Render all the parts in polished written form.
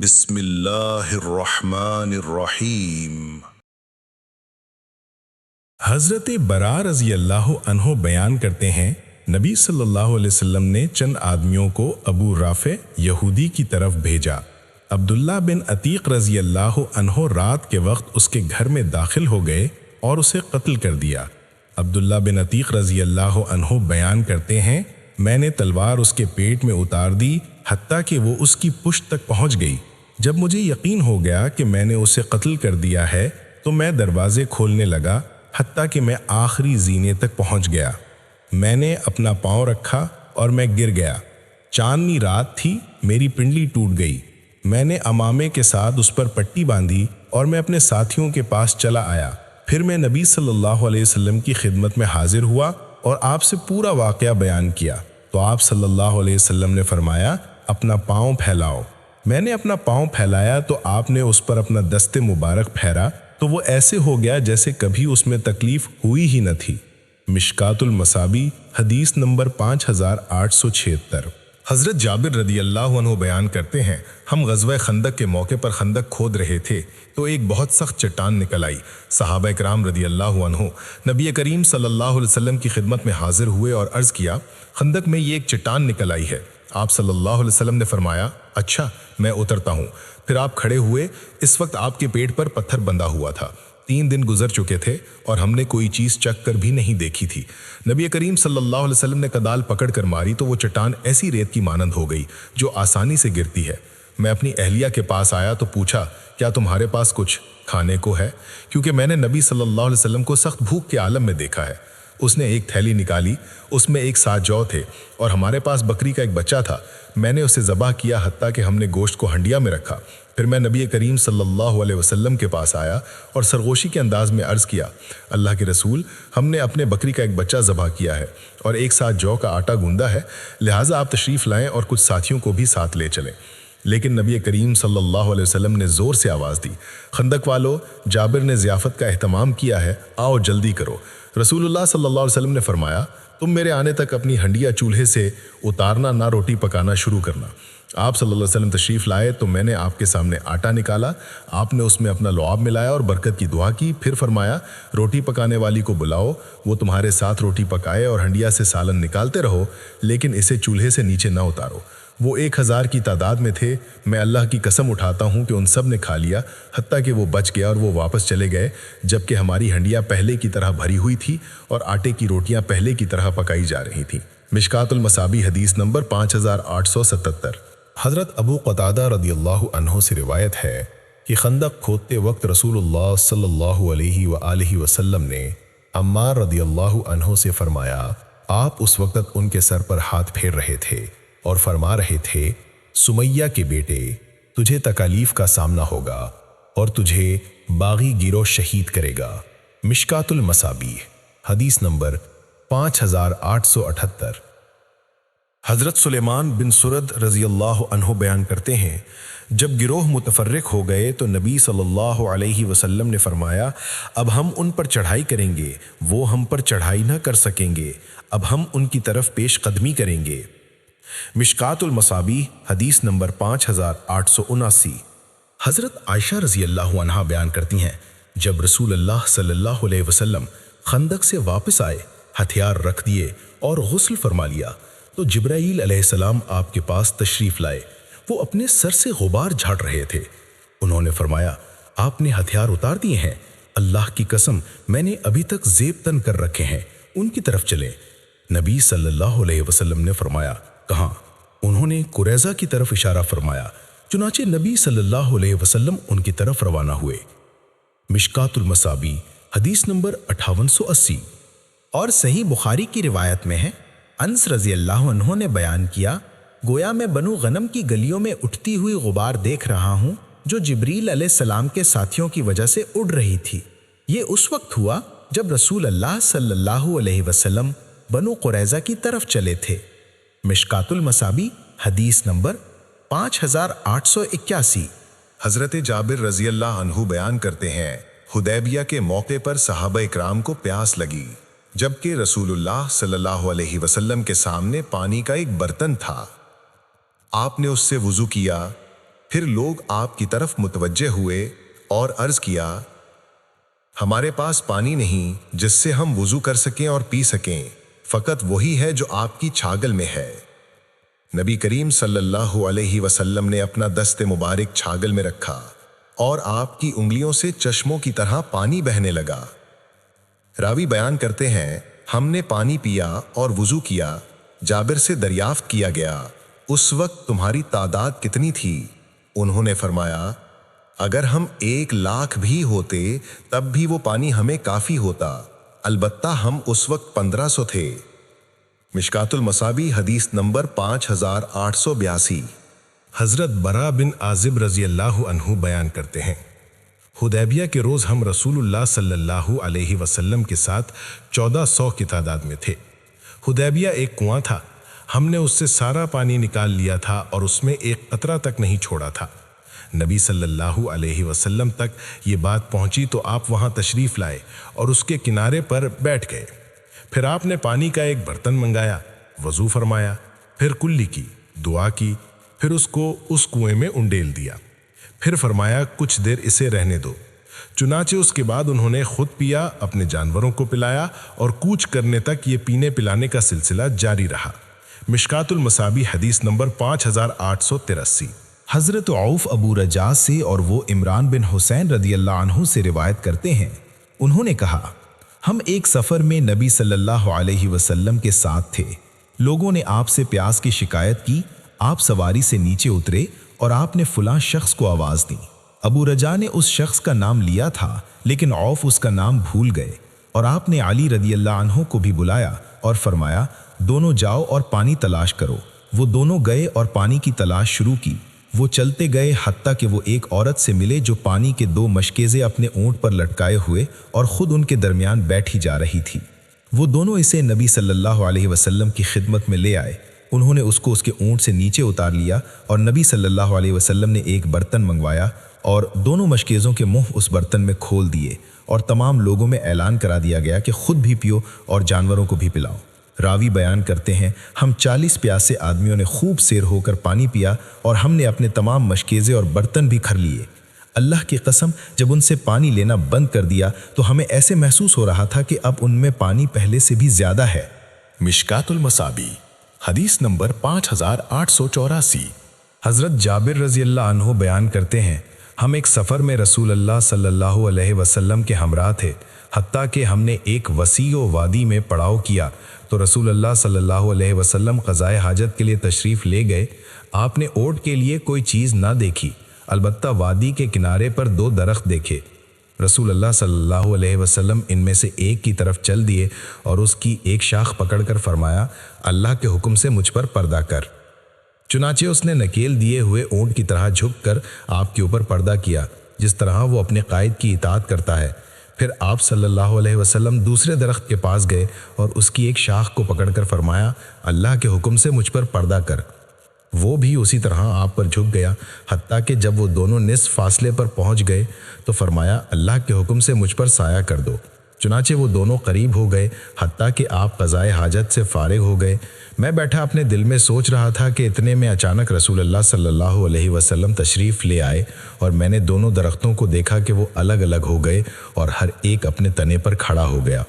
بسم اللہ الرحمن الرحیم۔ حضرت برا رضی اللہ عنہ بیان کرتے ہیں، نبی صلی اللہ علیہ وسلم نے چند آدمیوں کو ابو رافع یہودی کی طرف بھیجا۔ عبداللہ بن عتیق رضی اللہ عنہ رات کے وقت اس کے گھر میں داخل ہو گئے اور اسے قتل کر دیا۔ عبداللہ بن عتیق رضی اللہ عنہ بیان کرتے ہیں، میں نے تلوار اس کے پیٹ میں اتار دی حتیٰ کہ وہ اس کی پشت تک پہنچ گئی۔ جب مجھے یقین ہو گیا کہ میں نے اسے قتل کر دیا ہے تو میں دروازے کھولنے لگا حتیٰ کہ میں آخری زینے تک پہنچ گیا۔ میں نے اپنا پاؤں رکھا اور میں گر گیا۔ چاندنی رات تھی، میری پنڈلی ٹوٹ گئی۔ میں نے امامے کے ساتھ اس پر پٹی باندھی اور میں اپنے ساتھیوں کے پاس چلا آیا۔ پھر میں نبی صلی اللہ علیہ وسلم کی خدمت میں حاضر ہوا اور آپ سے پورا واقعہ بیان کیا تو آپ صلی اللہ علیہ وسلم نے فرمایا، اپنا پاؤں پھیلاؤ۔ میں نے اپنا پاؤں پھیلایا تو آپ نے اس پر اپنا دست مبارک پھیرا تو وہ ایسے ہو گیا جیسے کبھی اس میں تکلیف ہوئی ہی نہ تھی۔ مشکات المصابی حدیث نمبر 5876۔ حضرت جابر رضی اللہ عنہ بیان کرتے ہیں، ہم غزوہ خندق کے موقع پر خندق کھود رہے تھے تو ایک بہت سخت چٹان نکل آئی۔ صحابہ کرام رضی اللہ عنہ نبی کریم صلی اللہ علیہ وسلم کی خدمت میں حاضر ہوئے اور عرض کیا، خندق میں یہ ایک چٹان نکل آئی ہے۔ آپ صلی اللہ علیہ وسلم نے فرمایا، اچھا میں اترتا ہوں۔ پھر آپ کھڑے ہوئے، اس وقت آپ کے پیٹ پر پتھر بندھا ہوا تھا۔ 3 دن گزر چکے تھے اور ہم نے کوئی چیز چکھ کر بھی نہیں دیکھی تھی۔ نبی کریم صلی اللہ علیہ وسلم نے کدال پکڑ کر ماری تو وہ چٹان ایسی ریت کی مانند ہو گئی جو آسانی سے گرتی ہے۔ میں اپنی اہلیہ کے پاس آیا تو پوچھا، کیا تمہارے پاس کچھ کھانے کو ہے؟ کیونکہ میں نے نبی صلی اللہ علیہ وسلم کو سخت بھوک کے عالم میں دیکھا ہے۔ اس نے ایک تھیلی نکالی، اس میں 1 سا جو تھے اور ہمارے پاس بکری کا ایک بچہ تھا۔ میں نے اسے ذبح کیا حتیٰ کہ ہم نے گوشت کو ہنڈیا میں رکھا۔ پھر میں نبی کریم صلی اللہ علیہ وسلم کے پاس آیا اور سرگوشی کے انداز میں عرض کیا، اللہ کے رسول، ہم نے اپنے بکری کا ایک بچہ ذبح کیا ہے اور 1 سا جو کا آٹا گوندا ہے، لہٰذا آپ تشریف لائیں اور کچھ ساتھیوں کو بھی ساتھ لے چلیں۔ لیکن نبی کریم صلی اللہ علیہ وسلم نے زور سے آواز دی، خندق والو، جابر نے ضیافت کا اہتمام کیا ہے، آؤ جلدی کرو۔ رسول اللہ صلی اللہ علیہ وسلم نے فرمایا، تم میرے آنے تک اپنی ہنڈیا چولہے سے اتارنا نہ روٹی پکانا شروع کرنا۔ آپ صلی اللہ علیہ وسلم تشریف لائے تو میں نے آپ کے سامنے آٹا نکالا، آپ نے اس میں اپنا لعاب ملایا اور برکت کی دعا کی۔ پھر فرمایا، روٹی پکانے والی کو بلاؤ، وہ تمہارے ساتھ روٹی پکائے اور ہنڈیا سے سالن نکالتے رہو، لیکن اسے چولہے سے نیچے نہ اتارو۔ وہ 1000 کی تعداد میں تھے، میں اللہ کی قسم اٹھاتا ہوں کہ ان سب نے کھا لیا حتیٰ کہ وہ بچ گیا اور وہ واپس چلے گئے، جبکہ ہماری ہنڈیا پہلے کی طرح بھری ہوئی تھی اور آٹے کی روٹیاں پہلے کی طرح پکائی جا رہی تھیں۔ مشکات المصابی حدیث نمبر 5877۔ حضرت ابو قتادہ رضی اللہ عنہ سے روایت ہے کہ خندق کھودتے وقت رسول اللہ صلی اللہ علیہ وآلہ وسلم نے عمار رضی اللہ عنہ سے فرمایا، آپ اس وقت ان کے سر پر ہاتھ پھیر رہے تھے اور فرما رہے تھے، سمیہ کے بیٹے، تجھے تکالیف کا سامنا ہوگا اور تجھے باغی گیرو شہید کرے گا۔ مشکات المصابیح حدیث نمبر 5878۔ حضرت سلیمان بن سرد رضی اللہ عنہ بیان کرتے ہیں، جب گروہ متفرق ہو گئے تو نبی صلی اللہ علیہ وسلم نے فرمایا، اب ہم ان پر چڑھائی کریں گے، وہ ہم پر چڑھائی نہ کر سکیں گے، اب ہم ان کی طرف پیش قدمی کریں گے۔ مشکات المصابیح حدیث نمبر 5879۔ حضرت عائشہ رضی اللہ عنہا بیان کرتی ہیں، جب رسول اللہ صلی اللہ علیہ وسلم خندق سے واپس آئے، ہتھیار رکھ دیے اور غسل فرما لیا تو جبرائیل علیہ السلام آپ کے پاس تشریف لائے۔ وہ اپنے سر سے غبار جھاڑ رہے تھے۔ انہوں نے فرمایا، آپ نے ہتھیار اتار دیے ہیں؟ اللہ کی قسم، میں نے ابھی تک زیب تن کر رکھے ہیں، ان کی طرف چلیں۔ نبی صلی اللہ علیہ وسلم نے فرمایا، کہاں؟ انہوں نے قریظہ کی طرف اشارہ فرمایا، چنانچہ نبی صلی اللہ علیہ وسلم ان کی طرف روانہ ہوئے۔ مشکات المصابیح حدیث نمبر 5880۔ اور صحیح بخاری کی روایت میں ہے، انس رضی اللہ عنہ نے بیان کیا، گویا میں بنو غنم کی گلیوں میں اٹھتی ہوئی غبار دیکھ رہا ہوں جو جبریل علیہ السلام کے ساتھیوں کی وجہ سے اڑ رہی تھی۔ یہ اس وقت ہوا جب رسول اللہ صلی اللہ علیہ وسلم بنو قریظہ کی طرف چلے تھے۔ مشکات المصابیح حدیث نمبر 5881۔ حضرت جابر رضی اللہ عنہ بیان کرتے ہیں، حدیبیہ کے موقع پر صحابہ اکرام کو پیاس لگی، جبکہ رسول اللہ صلی اللہ علیہ وسلم کے سامنے پانی کا ایک برتن تھا۔ آپ نے اس سے وضو کیا، پھر لوگ آپ کی طرف متوجہ ہوئے اور عرض کیا، ہمارے پاس پانی نہیں جس سے ہم وضو کر سکیں اور پی سکیں، فقط وہی ہے جو آپ کی چھاگل میں ہے۔ نبی کریم صلی اللہ علیہ وسلم نے اپنا دست مبارک چھاگل میں رکھا اور آپ کی انگلیوں سے چشموں کی طرح پانی بہنے لگا۔ راوی بیان کرتے ہیں، ہم نے پانی پیا اور وضو کیا۔ جابر سے دریافت کیا گیا، اس وقت تمہاری تعداد کتنی تھی؟ انہوں نے فرمایا، اگر ہم 1,00,000 بھی ہوتے تب بھی وہ پانی ہمیں کافی ہوتا، البتہ ہم اس وقت 1500 تھے۔ مشکات المصابی حدیث نمبر 5882۔ حضرت برا بن عازب رضی اللہ عنہ بیان کرتے ہیں، حدیبیہ کے روز ہم رسول اللہ صلی اللہ علیہ وسلم کے ساتھ 1400 کی تعداد میں تھے۔ حدیبیہ ایک کنواں تھا، ہم نے اس سے سارا پانی نکال لیا تھا اور اس میں ایک قطرہ تک نہیں چھوڑا تھا۔ نبی صلی اللہ علیہ وسلم تک یہ بات پہنچی تو آپ وہاں تشریف لائے اور اس کے کنارے پر بیٹھ گئے۔ پھر آپ نے پانی کا ایک برتن منگایا، وضو فرمایا، پھر کلی کی، دعا کی، پھر اس کو اس کنویں میں انڈیل دیا، پھر فرمایا کچھ دیر اسے رہنے دو۔ چنانچہ اس کے بعد انہوں نے خود پیا، اپنے جانوروں کو پلایا اور کوچ کرنے تک یہ پینے پلانے کا سلسلہ جاری رہا۔ مشکات المصابی حدیث نمبر 5883۔ حضرت عوف ابو رجاء سے اور وہ عمران بن حسین رضی اللہ عنہ سے روایت کرتے ہیں، انہوں نے کہا، ہم ایک سفر میں نبی صلی اللہ علیہ وسلم کے ساتھ تھے۔ لوگوں نے آپ سے پیاس کی شکایت کی، آپ سواری سے نیچے اترے اور آپ نے فلاں شخص کو آواز دی۔ ابو رجاء نے اس شخص کا نام لیا تھا لیکن عوف اس کا نام بھول گئے، اور آپ نے علی رضی اللہ عنہ کو بھی بلایا اور فرمایا، دونوں جاؤ اور پانی تلاش کرو۔ وہ دونوں گئے اور پانی کی تلاش شروع کی۔ وہ چلتے گئے حتیٰ کہ وہ ایک عورت سے ملے جو پانی کے 2 مشکیزیں اپنے اونٹ پر لٹکائے ہوئے اور خود ان کے درمیان بیٹھی جا رہی تھی۔ وہ دونوں اسے نبی صلی اللہ علیہ وسلم کی خدمت میں لے آئے۔ انہوں نے اس کو اس کے اونٹ سے نیچے اتار لیا اور نبی صلی اللہ علیہ وسلم نے ایک برتن منگوایا اور دونوں مشکیزوں کے منہ اس برتن میں کھول دیے، اور تمام لوگوں میں اعلان کرا دیا گیا کہ خود بھی پیو اور جانوروں کو بھی پلاؤ۔ راوی بیان کرتے ہیں، ہم 40 پیاسے آدمیوں نے خوب سیر ہو کر پانی پیا اور ہم نے اپنے تمام مشکیزے اور برتن بھی کھر لیے۔ اللہ کی قسم، جب ان سے پانی لینا بند کر دیا تو ہمیں ایسے محسوس ہو رہا تھا کہ اب ان میں پانی پہلے سے بھی زیادہ ہے۔ مشکات المصابی حدیث نمبر 5884۔ حضرت جابر رضی اللہ عنہ بیان کرتے ہیں، ہم ایک سفر میں رسول اللہ صلی اللہ علیہ وسلم کے ہمراہ تھے، حتیٰ کہ ہم نے ایک وسیع وادی میں پڑاؤ کیا تو رسول اللہ صلی اللہ علیہ وسلم قضائے حاجت کے لیے تشریف لے گئے۔ آپ نے اوٹ کے لیے کوئی چیز نہ دیکھی، البتہ وادی کے کنارے پر 2 درخت دیکھے۔ رسول اللہ صلی اللہ علیہ وسلم ان میں سے ایک کی طرف چل دیے اور اس کی ایک شاخ پکڑ کر فرمایا، اللہ کے حکم سے مجھ پر پردہ کر۔ چنانچہ اس نے نکیل دیے ہوئے اونٹ کی طرح جھک کر آپ کے اوپر پردہ کیا، جس طرح وہ اپنے قائد کی اطاعت کرتا ہے۔ پھر آپ صلی اللہ علیہ وسلم دوسرے درخت کے پاس گئے اور اس کی ایک شاخ کو پکڑ کر فرمایا، اللہ کے حکم سے مجھ پر پردہ کر۔ وہ بھی اسی طرح آپ پر جھک گیا، حتیٰ کہ جب وہ دونوں نصف فاصلے پر پہنچ گئے تو فرمایا، اللہ کے حکم سے مجھ پر سایہ کر دو۔ چنانچہ وہ دونوں قریب ہو گئے حتیٰ کہ آپ قضائے حاجت سے فارغ ہو گئے۔ میں بیٹھا اپنے دل میں سوچ رہا تھا کہ اتنے میں اچانک رسول اللہ صلی اللہ علیہ وسلم تشریف لے آئے اور میں نے دونوں درختوں کو دیکھا کہ وہ الگ الگ ہو گئے اور ہر ایک اپنے تنے پر کھڑا ہو گیا۔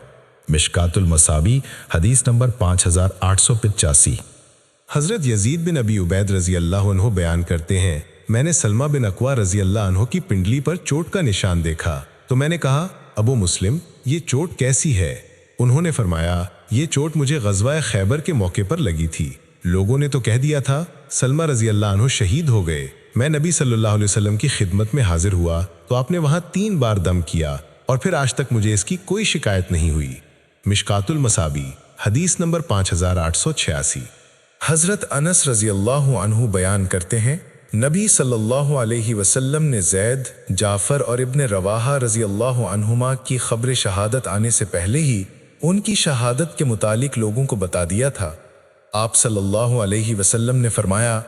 مشکات المصابی حدیث نمبر 5885۔ حضرت یزید بن ابی عبید رضی اللہ عنہ بیان کرتے ہیں، میں نے سلمہ بن اکوا رضی اللہ عنہ کی پنڈلی پر چوٹ کا نشان دیکھا تو میں نے کہا، ابو مسلم، یہ چوٹ کیسی ہے؟ انہوں نے فرمایا، یہ چوٹ مجھے غزوہ خیبر کے موقع پر لگی تھی۔ لوگوں نے تو کہہ دیا تھا سلمہ رضی اللہ عنہ شہید ہو گئے۔ میں نبی صلی اللہ علیہ وسلم کی خدمت میں حاضر ہوا تو آپ نے وہاں 3 بار دم کیا اور پھر آج تک مجھے اس کی کوئی شکایت نہیں ہوئی۔ مشکات المصابی حدیث نمبر 5886۔ حضرت انس رضی اللہ عنہ بیان کرتے ہیں، نبی صلی اللہ علیہ وسلم نے زید، جعفر اور ابن رواحہ رضی اللہ عنہما کی خبر شہادت آنے سے پہلے ہی ان کی شہادت کے متعلق لوگوں کو بتا دیا تھا۔ آپ صلی اللہ علیہ وسلم نے فرمایا،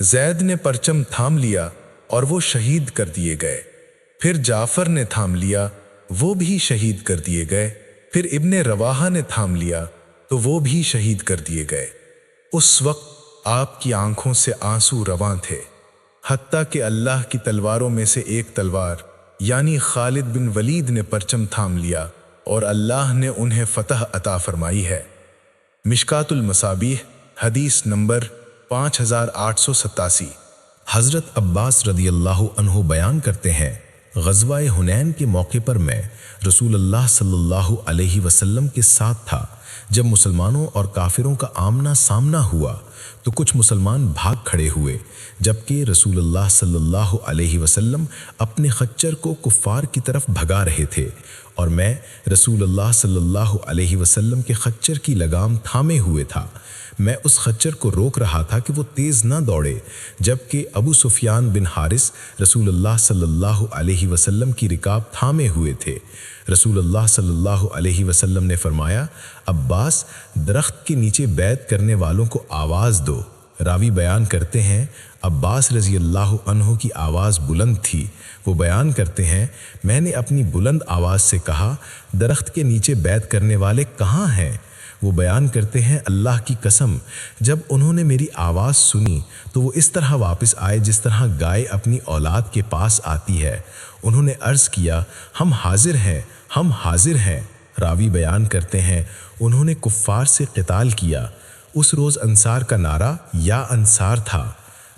زید نے پرچم تھام لیا اور وہ شہید کر دیے گئے، پھر جعفر نے تھام لیا، وہ بھی شہید کر دیے گئے، پھر ابن رواحہ نے تھام لیا تو وہ بھی شہید کر دیے گئے۔ اس وقت آپ کی آنکھوں سے آنسو رواں تھے۔ حتیٰ کہ اللہ کی تلواروں میں سے ایک تلوار یعنی خالد بن ولید نے پرچم تھام لیا اور اللہ نے انہیں فتح عطا فرمائی ہے۔ مشکات المصابیح حدیث نمبر 5887۔ حضرت عباس رضی اللہ عنہ بیان کرتے ہیں، غزوہ حنین کے موقع پر میں رسول اللہ صلی اللہ علیہ وسلم کے ساتھ تھا۔ جب مسلمانوں اور کافروں کا آمنا سامنا ہوا تو کچھ مسلمان بھاگ کھڑے ہوئے، جبکہ رسول اللہ صلی اللہ علیہ وسلم اپنے خچر کو کفار کی طرف بھگا رہے تھے، اور میں رسول اللہ صلی اللہ علیہ وسلم کے خچر کی لگام تھامے ہوئے تھا۔ میں اس خچر کو روک رہا تھا کہ وہ تیز نہ دوڑے، جبکہ ابو سفیان بن حارث رسول اللہ صلی اللہ علیہ وسلم کی رکاب تھامے ہوئے تھے۔ رسول اللہ صلی اللہ علیہ وسلم نے فرمایا، عباس، درخت کے نیچے بیعت کرنے والوں کو آواز دو۔ راوی بیان کرتے ہیں، عباس رضی اللہ عنہ کی آواز بلند تھی۔ وہ بیان کرتے ہیں، میں نے اپنی بلند آواز سے کہا، درخت کے نیچے بیعت کرنے والے کہاں ہیں؟ وہ بیان کرتے ہیں، اللہ کی قسم، جب انہوں نے میری آواز سنی تو وہ اس طرح واپس آئے جس طرح گائے اپنی اولاد کے پاس آتی ہے۔ انہوں نے عرض کیا، ہم حاضر ہیں، ہم حاضر ہیں۔ راوی بیان کرتے ہیں، انہوں نے کفار سے قتال کیا۔ اس روز انصار کا نعرہ یا انصار تھا۔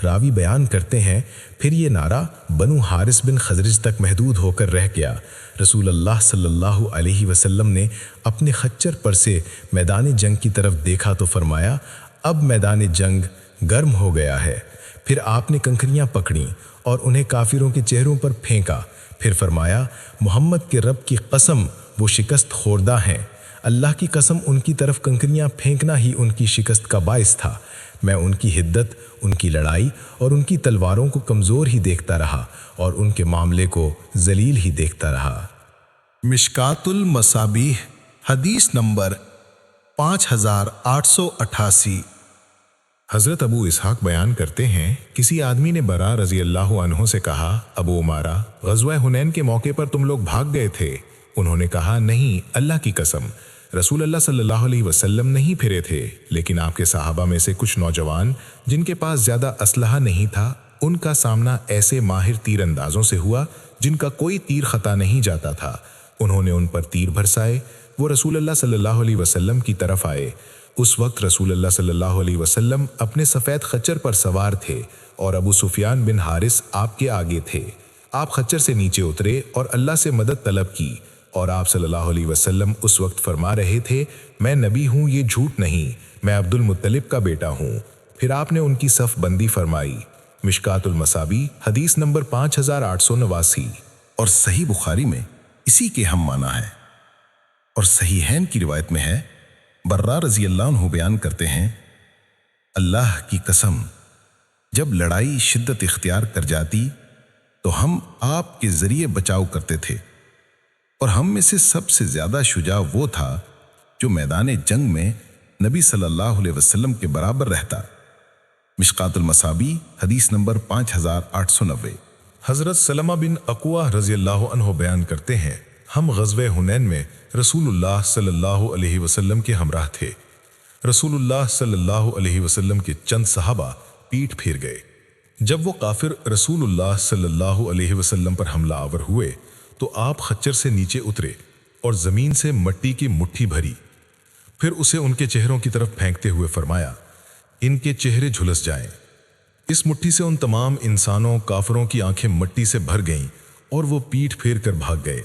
راوی بیان کرتے ہیں، پھر یہ نعرہ بنو حارث بن خزرج تک محدود ہو کر رہ گیا۔ رسول اللہ صلی اللہ علیہ وسلم نے اپنے خچر پر سے میدان جنگ کی طرف دیکھا تو فرمایا، اب میدان جنگ گرم ہو گیا ہے۔ پھر آپ نے کنکریاں پکڑیں اور انہیں کافروں کے چہروں پر پھینکا۔ پھر فرمایا، محمد کے رب کی قسم، وہ شکست خوردہ ہیں۔ اللہ کی قسم، ان کی طرف کنکریاں پھینکنا ہی ان کی شکست کا باعث تھا۔ میں ان کی حدت، ان کی لڑائی اور ان کی تلواروں کو کمزور ہی دیکھتا رہا اور ان کے معاملے کو ذلیل ہی دیکھتا رہا۔ مشکات المصابیح حدیث نمبر 5888۔ حضرت ابو اسحاق بیان کرتے ہیں، کسی آدمی نے برا رضی اللہ عنہ سے کہا، ابو عمارہ، غزوہ حنین کے موقع پر تم لوگ بھاگ گئے تھے؟ انہوں نے کہا، نہیں، اللہ کی قسم، رسول اللہ صلی اللہ علیہ وسلم نہیں پھرے تھے، لیکن آپ کے صحابہ میں سے کچھ نوجوان جن کے پاس زیادہ اسلحہ نہیں تھا، ان کا سامنا ایسے ماہر تیر اندازوں سے ہوا جن کا کوئی تیر خطا نہیں جاتا تھا۔ انہوں نے ان پر تیر برسائے۔ وہ رسول اللہ صلی اللہ علیہ وسلم کی طرف آئے۔ اس وقت رسول اللہ صلی اللہ علیہ وسلم اپنے سفید خچر پر سوار تھے اور ابو سفیان بن حارث آپ کے آگے تھے۔ آپ خچر سے نیچے اترے اور اللہ سے مدد طلب کی، اور آپ صلی اللہ علیہ وسلم اس وقت فرما رہے تھے، میں نبی ہوں، یہ جھوٹ نہیں، میں عبد المطلب کا بیٹا ہوں۔ پھر آپ نے ان کی صف بندی فرمائی۔ مشکات المصابیح حدیث نمبر 5889۔ اور صحیح بخاری میں اسی کے ہم معنی ہے، اور صحیحین کی روایت میں ہے، برا رضی اللہ عنہ بیان کرتے ہیں، اللہ کی قسم، جب لڑائی شدت اختیار کر جاتی تو ہم آپ کے ذریعے بچاؤ کرتے تھے، اور ہم میں سے سب سے زیادہ شجاع وہ تھا جو میدان جنگ میں نبی صلی اللہ علیہ وسلم کے برابر رہتا۔ مشکات المصابیح حدیث نمبر 5890۔ حضرت سلمہ بن اقوہ رضی اللہ عنہ بیان کرتے ہیں، ہم غزوہ حنین میں رسول اللہ صلی اللہ علیہ وسلم کے ہمراہ تھے۔ رسول اللہ صلی اللہ علیہ وسلم کے چند صحابہ پیٹ پھیر گئے۔ جب وہ کافر رسول اللہ صلی اللہ علیہ وسلم پر حملہ آور ہوئے تو آپ خچر سے نیچے اترے اور زمین سے مٹی کی مٹھی بھری، پھر اسے ان کے چہروں کی طرف پھینکتے ہوئے فرمایا، ان کے چہرے جھلس جائیں۔ اس مٹھی سے ان تمام انسانوں کافروں کی آنکھیں مٹی سے بھر گئیں اور وہ پیٹ پھیر کر بھاگ گئے۔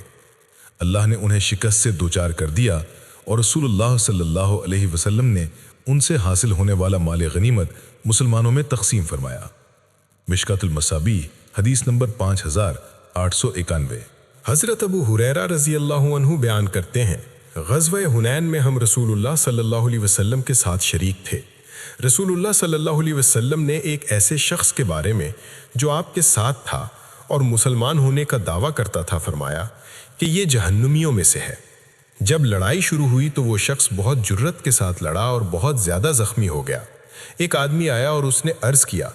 اللہ نے انہیں شکست سے دوچار کر دیا اور رسول اللہ صلی اللہ علیہ وسلم نے ان سے حاصل ہونے والا مال غنیمت مسلمانوں میں تقسیم فرمایا۔ مشکات المصابیح حدیث نمبر 5891۔ حضرت ابو ہریرہ رضی اللہ عنہ بیان کرتے ہیں، غزوہ حنین میں ہم رسول اللہ صلی اللہ علیہ وسلم کے ساتھ شریک تھے۔ رسول اللہ صلی اللہ علیہ وسلم نے ایک ایسے شخص کے بارے میں جو آپ کے ساتھ تھا اور مسلمان ہونے کا دعویٰ کرتا تھا فرمایا کہ یہ جہنمیوں میں سے ہے۔ جب لڑائی شروع ہوئی تو وہ شخص بہت جرت کے ساتھ لڑا اور بہت زیادہ زخمی ہو گیا۔ ایک آدمی آیا اور اس نے عرض کیا،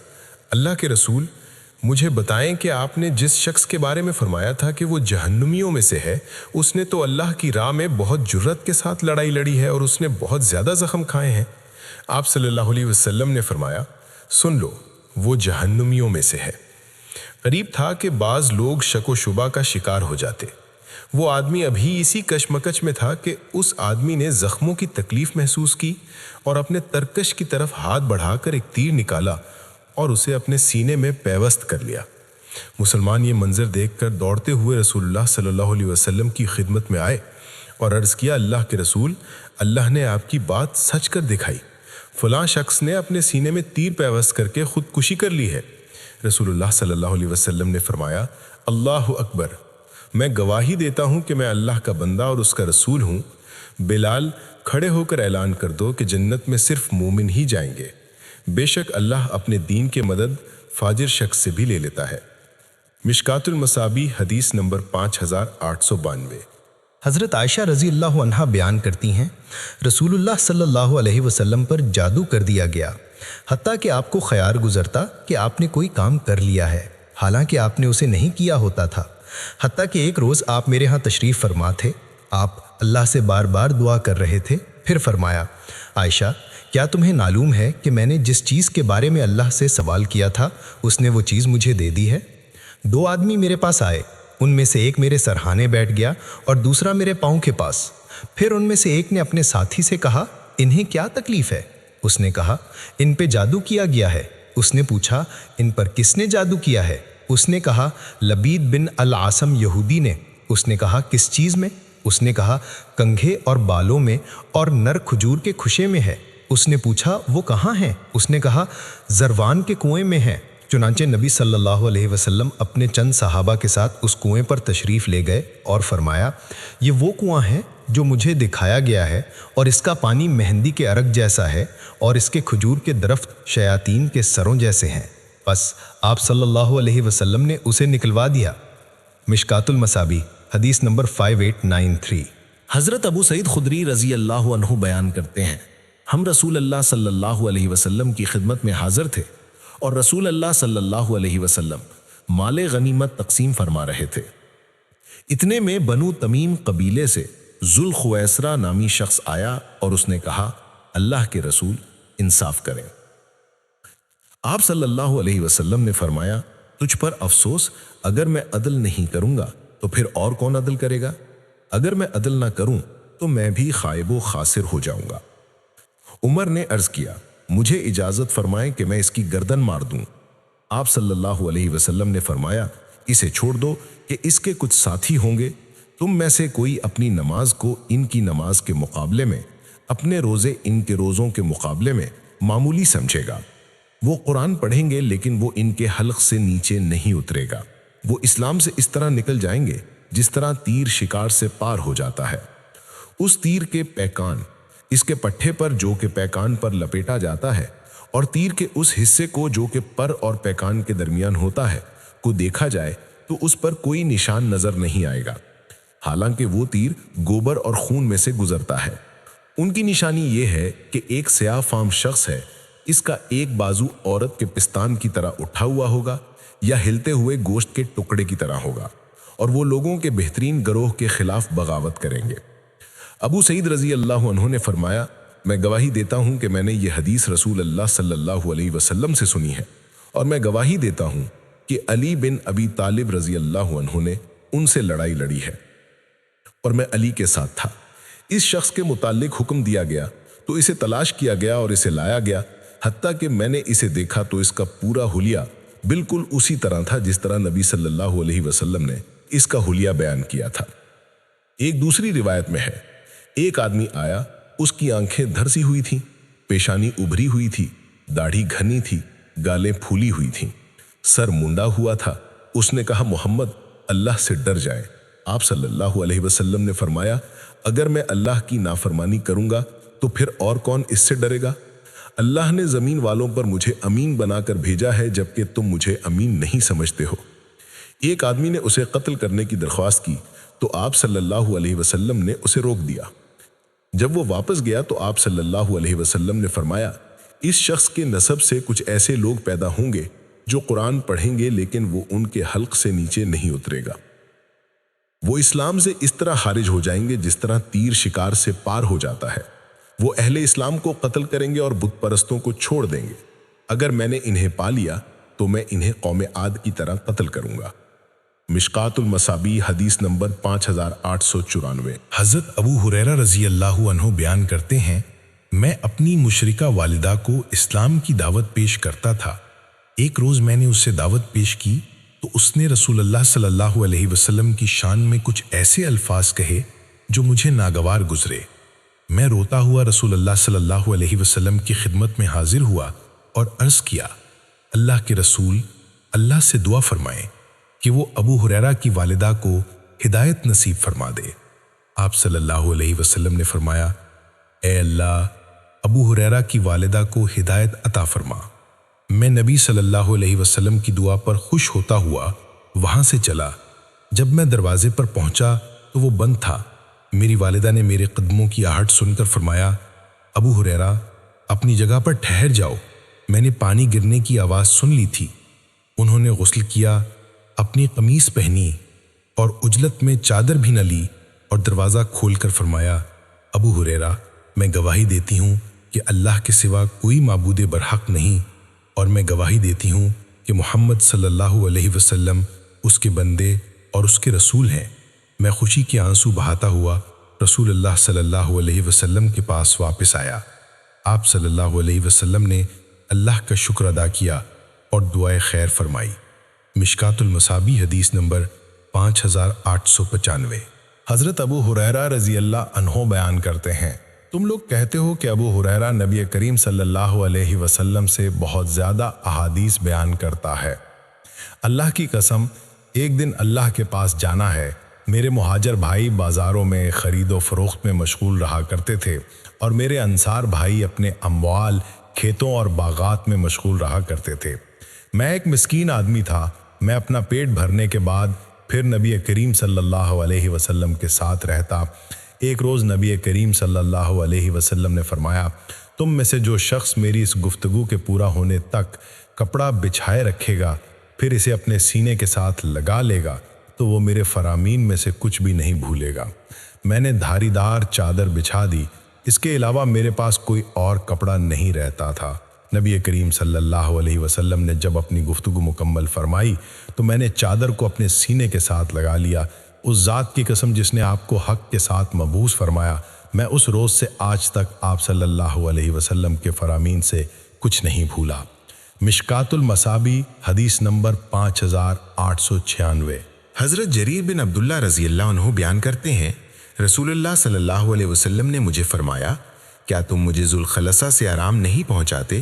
اللہ کے رسول، مجھے بتائیں کہ آپ نے جس شخص کے بارے میں فرمایا تھا کہ وہ جہنمیوں میں سے ہے، اس نے تو اللہ کی راہ میں بہت جرت کے ساتھ لڑائی لڑی ہے اور اس نے بہت زیادہ زخم کھائے ہیں۔ آپ صلی اللہ علیہ وسلم نے فرمایا، سن لو، وہ جہنمیوں میں سے ہے۔ قریب تھا کہ بعض لوگ شک و شبہ کا شکار ہو جاتے۔ وہ آدمی ابھی اسی کشمکش میں تھا کہ اس آدمی نے زخموں کی تکلیف محسوس کی اور اپنے ترکش کی طرف ہاتھ بڑھا کر ایک تیر نکالا اور اسے اپنے سینے میں پیوست کر لیا۔ مسلمان یہ منظر دیکھ کر دوڑتے ہوئے رسول اللہ صلی اللہ علیہ وسلم کی خدمت میں آئے اور عرض کیا، اللہ کے رسول، اللہ نے آپ کی بات سچ کر دکھائی، فلاں شخص نے اپنے سینے میں تیر پیوست کر کے خودکشی کر لی ہے۔ رسول اللہ صلی اللہ علیہ وسلم نے فرمایا، اللہ اکبر، میں گواہی دیتا ہوں کہ میں اللہ کا بندہ اور اس کا رسول ہوں۔ بلال، کھڑے ہو کر اعلان کر دو کہ جنت میں صرف مومن ہی جائیں گے، بے شک اللہ اپنے دین کے مدد فاجر شخص سے بھی لے لیتا ہے۔ مشکات المصابیح حدیث نمبر 5892۔ حضرت عائشہ رضی اللہ عنہا بیان کرتی ہیں، رسول اللہ صلی اللہ علیہ وسلم پر جادو کر دیا گیا، حتیٰ کہ آپ کو خیال گزرتا کہ آپ نے کوئی کام کر لیا ہے، حالانکہ آپ نے اسے نہیں کیا ہوتا تھا۔ حتیٰ کہ ایک روز آپ میرے ہاں تشریف فرما تھے، آپ اللہ سے بار بار دعا کر رہے تھے، پھر فرمایا، عائشہ، کیا تمہیں معلوم ہے کہ میں نے جس چیز کے بارے میں اللہ سے سوال کیا تھا اس نے وہ چیز مجھے دے دی ہے؟ 2 آدمی میرے پاس آئے، ان میں سے ایک میرے سرہانے بیٹھ گیا اور دوسرا میرے پاؤں کے پاس۔ پھر ان میں سے ایک نے اپنے ساتھی سے کہا، انہیں کیا تکلیف ہے؟ اس نے کہا، ان پہ جادو کیا گیا ہے۔ اس نے پوچھا، ان پر کس نے جادو کیا ہے؟ اس نے کہا، لبید بن العاصم یہودی نے۔ اس نے کہا، کس چیز میں؟ اس نے کہا، کنگھے اور بالوں میں اور نر کھجور کے کھشے میں ہے۔ اس نے پوچھا، وہ کہاں ہیں؟ اس نے کہا، زروان کے کنویں میں ہے۔ چنانچہ نبی صلی اللہ علیہ وسلم اپنے چند صحابہ کے ساتھ اس کنویں پر تشریف لے گئے اور فرمایا، یہ وہ کنواں ہے جو مجھے دکھایا گیا ہے، اور اس کا پانی مہندی کے عرق جیسا ہے اور اس کے کھجور کے درخت شیاطین کے سروں جیسے ہیں۔ بس آپ صلی اللہ علیہ وسلم نے اسے نکلوا دیا۔ مشکات المصابیح حدیث نمبر 5893۔ حضرت ابو سعید خدری رضی اللہ عنہ بیان کرتے ہیں، ہم رسول اللہ صلی اللہ علیہ وسلم کی خدمت میں حاضر تھے اور رسول اللہ صلی اللہ علیہ وسلم مال غنیمت تقسیم فرما رہے تھے۔ اتنے میں بنو تمیم قبیلے سے ذوالخویسرہ نامی شخص آیا اور اس نے کہا، اللہ کے رسول، انصاف کریں۔ آپ صلی اللہ علیہ وسلم نے فرمایا، تجھ پر افسوس، اگر میں عدل نہیں کروں گا تو پھر اور کون عدل کرے گا؟ اگر میں عدل نہ کروں تو میں بھی خائب و خاسر ہو جاؤں گا۔ عمر نے عرض کیا، مجھے اجازت فرمائیں کہ میں اس کی گردن مار دوں۔ آپ صلی اللہ علیہ وسلم نے فرمایا، اسے چھوڑ دو کہ اس کے کچھ ساتھی ہوں گے، تم میں سے کوئی اپنی نماز کو ان کی نماز کے مقابلے میں، اپنے روزے ان کے روزوں کے مقابلے میں معمولی سمجھے گا۔ وہ قرآن پڑھیں گے لیکن وہ ان کے حلق سے نیچے نہیں اترے گا۔ وہ اسلام سے اس طرح نکل جائیں گے جس طرح تیر شکار سے پار ہو جاتا ہے۔ اس تیر کے پیکان، اس کے پٹھے پر جو کہ پیکان پر لپیٹا جاتا ہے، اور تیر کے اس حصے کو جو کہ پر اور پیکان کے درمیان ہوتا ہے کو دیکھا جائے تو اس پر کوئی نشان نظر نہیں آئے گا، حالانکہ وہ تیر گوبر اور خون میں سے گزرتا ہے۔ ان کی نشانی یہ ہے کہ ایک سیاہ فام شخص ہے، اس کا ایک بازو عورت کے پستان کی طرح اٹھا ہوا ہوگا یا ہلتے ہوئے گوشت کے ٹکڑے کی طرح ہوگا، اور وہ لوگوں کے بہترین گروہ کے خلاف بغاوت کریں گے۔ ابو سعید رضی اللہ عنہ نے فرمایا، میں گواہی دیتا ہوں کہ میں نے یہ حدیث رسول اللہ صلی اللہ علیہ وسلم سے سنی ہے، اور میں گواہی دیتا ہوں کہ علی بن ابی طالب رضی اللہ عنہ نے ان سے لڑائی لڑی ہے، اور میں علی کے ساتھ تھا۔ اس شخص کے متعلق حکم دیا گیا تو اسے تلاش کیا گیا اور اسے لایا گیا، حتیٰ کہ میں نے اسے دیکھا تو اس کا پورا حلیہ بالکل اسی طرح تھا جس طرح نبی صلی اللہ علیہ وسلم نے اس کا حلیہ بیان کیا تھا۔ ایک دوسری روایت میں ہے، ایک آدمی آیا، اس کی آنکھیں دھرسی ہوئی تھیں، پیشانی ابھری ہوئی تھی، داڑھی گھنی تھی، گالیں پھولی ہوئی تھیں، سر منڈا ہوا تھا۔ اس نے کہا، محمد، اللہ سے ڈر جائیں۔ آپ صلی اللہ علیہ وسلم نے فرمایا، اگر میں اللہ کی نافرمانی کروں گا تو پھر اور کون اس سے ڈرے گا؟ اللہ نے زمین والوں پر مجھے امین بنا کر بھیجا ہے، جبکہ تم مجھے امین نہیں سمجھتے ہو۔ ایک آدمی نے اسے قتل کرنے کی درخواست کی تو آپ صلی اللہ علیہ وسلم نے اسے روک دیا۔ جب وہ واپس گیا تو آپ صلی اللہ علیہ وسلم نے فرمایا، اس شخص کے نسب سے کچھ ایسے لوگ پیدا ہوں گے جو قرآن پڑھیں گے لیکن وہ ان کے حلق سے نیچے نہیں اترے گا۔ وہ اسلام سے اس طرح خارج ہو جائیں گے جس طرح تیر شکار سے پار ہو جاتا ہے۔ وہ اہل اسلام کو قتل کریں گے اور بت پرستوں کو چھوڑ دیں گے۔ اگر میں نے انہیں پا لیا تو میں انہیں قوم عاد کی طرح قتل کروں گا۔ مشکات المصابی حدیث نمبر 5894۔ حضرت ابو ہریرہ رضی اللہ عنہ بیان کرتے ہیں، میں اپنی مشرکہ والدہ کو اسلام کی دعوت پیش کرتا تھا۔ ایک روز میں نے اس سے دعوت پیش کی تو اس نے رسول اللہ صلی اللہ علیہ وسلم کی شان میں کچھ ایسے الفاظ کہے جو مجھے ناگوار گزرے۔ میں روتا ہوا رسول اللہ صلی اللہ علیہ وسلم کی خدمت میں حاضر ہوا اور عرض کیا، اللہ کے رسول اللہ سے دعا فرمائیں کہ وہ ابو ہریرہ کی والدہ کو ہدایت نصیب فرما دے۔ آپ صلی اللہ علیہ وسلم نے فرمایا، اے اللہ، ابو ہریرہ کی والدہ کو ہدایت عطا فرما۔ میں نبی صلی اللہ علیہ وسلم کی دعا پر خوش ہوتا ہوا وہاں سے چلا۔ جب میں دروازے پر پہنچا تو وہ بند تھا۔ میری والدہ نے میرے قدموں کی آہٹ سن کر فرمایا، ابو ہریرہ اپنی جگہ پر ٹھہر جاؤ، میں نے پانی گرنے کی آواز سن لی تھی۔ انہوں نے غسل کیا، اپنی قمیص پہنی اور عجلت میں چادر بھی نہ لی اور دروازہ کھول کر فرمایا، ابو ہریرہ میں گواہی دیتی ہوں کہ اللہ کے سوا کوئی معبود برحق نہیں، اور میں گواہی دیتی ہوں کہ محمد صلی اللہ علیہ وسلم اس کے بندے اور اس کے رسول ہیں۔ میں خوشی کے آنسو بہاتا ہوا رسول اللہ صلی اللہ علیہ وسلم کے پاس واپس آیا۔ آپ صلی اللہ علیہ وسلم نے اللہ کا شکر ادا کیا اور دعائے خیر فرمائی۔ مشکات المصابی حدیث نمبر 5895۔ حضرت ابو ہریرہ رضی اللہ عنہ بیان کرتے ہیں، تم لوگ کہتے ہو کہ ابو ہریرہ نبی کریم صلی اللہ علیہ وسلم سے بہت زیادہ احادیث بیان کرتا ہے۔ اللہ کی قسم، ایک دن اللہ کے پاس جانا ہے۔ میرے مہاجر بھائی بازاروں میں خرید و فروخت میں مشغول رہا کرتے تھے اور میرے انصار بھائی اپنے اموال، کھیتوں اور باغات میں مشغول رہا کرتے تھے۔ میں ایک مسکین آدمی تھا۔ میں اپنا پیٹ بھرنے کے بعد پھر نبی کریم صلی اللہ علیہ وسلم کے ساتھ رہتا۔ ایک روز نبی کریم صلی اللہ علیہ وسلم نے فرمایا، تم میں سے جو شخص میری اس گفتگو کے پورا ہونے تک کپڑا بچھائے رکھے گا پھر اسے اپنے سینے کے ساتھ لگا لے گا تو وہ میرے فرامین میں سے کچھ بھی نہیں بھولے گا۔ میں نے دھاری دار چادر بچھا دی، اس کے علاوہ میرے پاس کوئی اور کپڑا نہیں رہتا تھا۔ نبی کریم صلی اللہ علیہ وسلم نے جب اپنی گفتگو مکمل فرمائی تو میں نے چادر کو اپنے سینے کے ساتھ لگا لیا۔ اس ذات کی قسم جس نے آپ کو حق کے ساتھ مبعوث فرمایا، میں اس روز سے آج تک آپ صلی اللہ علیہ وسلم کے فرامین سے کچھ نہیں بھولا۔ مشکات المصابی حدیث نمبر 5896۔ حضرت جریر بن عبداللہ رضی اللہ عنہ بیان کرتے ہیں، رسول اللہ صلی اللہ علیہ وسلم نے مجھے فرمایا، کیا تم مجھے ذوالخلصہ سے آرام نہیں پہنچاتے؟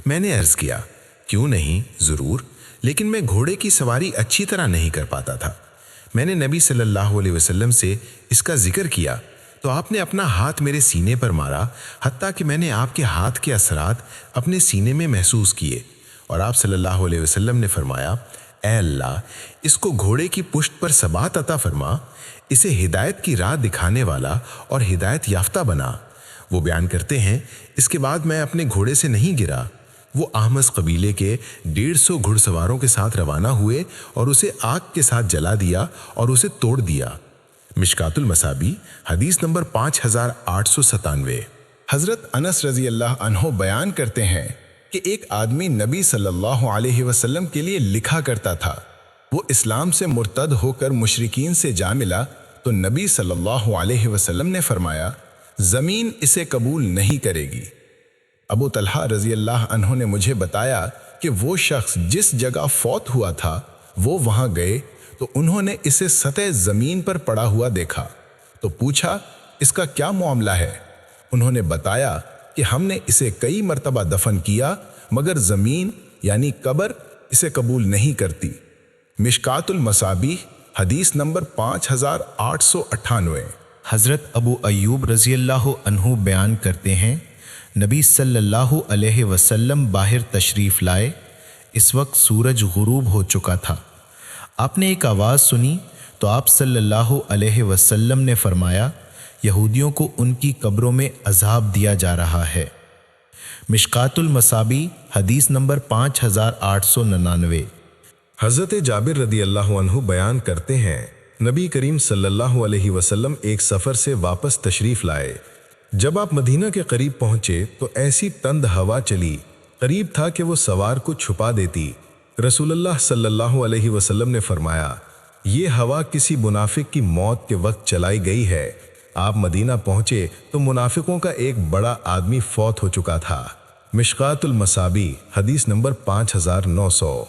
میں نے عرض کیا، کیوں نہیں، ضرور، لیکن میں گھوڑے کی سواری اچھی طرح نہیں کر پاتا تھا۔ میں نے نبی صلی اللہ علیہ وسلم سے اس کا ذکر کیا تو آپ نے اپنا ہاتھ میرے سینے پر مارا، حتیٰ کہ میں نے آپ کے ہاتھ کے اثرات اپنے سینے میں محسوس کیے، اور آپ صلی اللہ علیہ وسلم نے فرمایا، اے اللہ، اس کو گھوڑے کی پشت پر ثبات عطا فرما، اسے ہدایت کی راہ دکھانے والا اور ہدایت یافتہ بنا۔ وہ بیان کرتے ہیں، اس کے بعد میں اپنے گھوڑے سے نہیں گرا۔ وہ احمس قبیلے کے 150 گھڑ سواروں کے ساتھ روانہ ہوئے اور اسے آگ کے ساتھ جلا دیا اور اسے توڑ دیا۔ مشکات المصابی حدیث نمبر 5897۔ حضرت انس رضی اللہ عنہ بیان کرتے ہیں کہ ایک آدمی نبی صلی اللہ علیہ وسلم کے لیے لکھا کرتا تھا۔ وہ اسلام سے مرتد ہو کر مشرکین سے جا ملا تو نبی صلی اللہ علیہ وسلم نے فرمایا، زمین اسے قبول نہیں کرے گی۔ ابو طلحہ رضی اللہ عنہ نے مجھے بتایا کہ وہ شخص جس جگہ فوت ہوا تھا وہ وہاں گئے تو انہوں نے اسے سطح زمین پر پڑا ہوا دیکھا تو پوچھا، اس کا کیا معاملہ ہے؟ انہوں نے بتایا کہ ہم نے اسے کئی مرتبہ دفن کیا مگر زمین یعنی قبر اسے قبول نہیں کرتی۔ مشکات المصابیح حدیث نمبر 5898۔ حضرت ابو ایوب رضی اللہ عنہ بیان کرتے ہیں، نبی صلی اللہ علیہ وسلم باہر تشریف لائے، اس وقت سورج غروب ہو چکا تھا۔ آپ نے ایک آواز سنی تو آپ صلی اللہ علیہ وسلم نے فرمایا، یہودیوں کو ان کی قبروں میں عذاب دیا جا رہا ہے۔ مشکات المصابیح حدیث نمبر 5899۔ حضرت جابر رضی اللہ عنہ بیان کرتے ہیں، نبی کریم صلی اللہ علیہ وسلم ایک سفر سے واپس تشریف لائے۔ جب آپ مدینہ کے قریب پہنچے تو ایسی تند ہوا چلی، قریب تھا کہ وہ سوار کو چھپا دیتی۔ رسول اللہ صلی اللہ علیہ وسلم نے فرمایا، یہ ہوا کسی منافق کی موت کے وقت چلائی گئی ہے۔ آپ مدینہ پہنچے تو منافقوں کا ایک بڑا آدمی فوت ہو چکا تھا۔ مشکات المصابیح حدیث نمبر 5900۔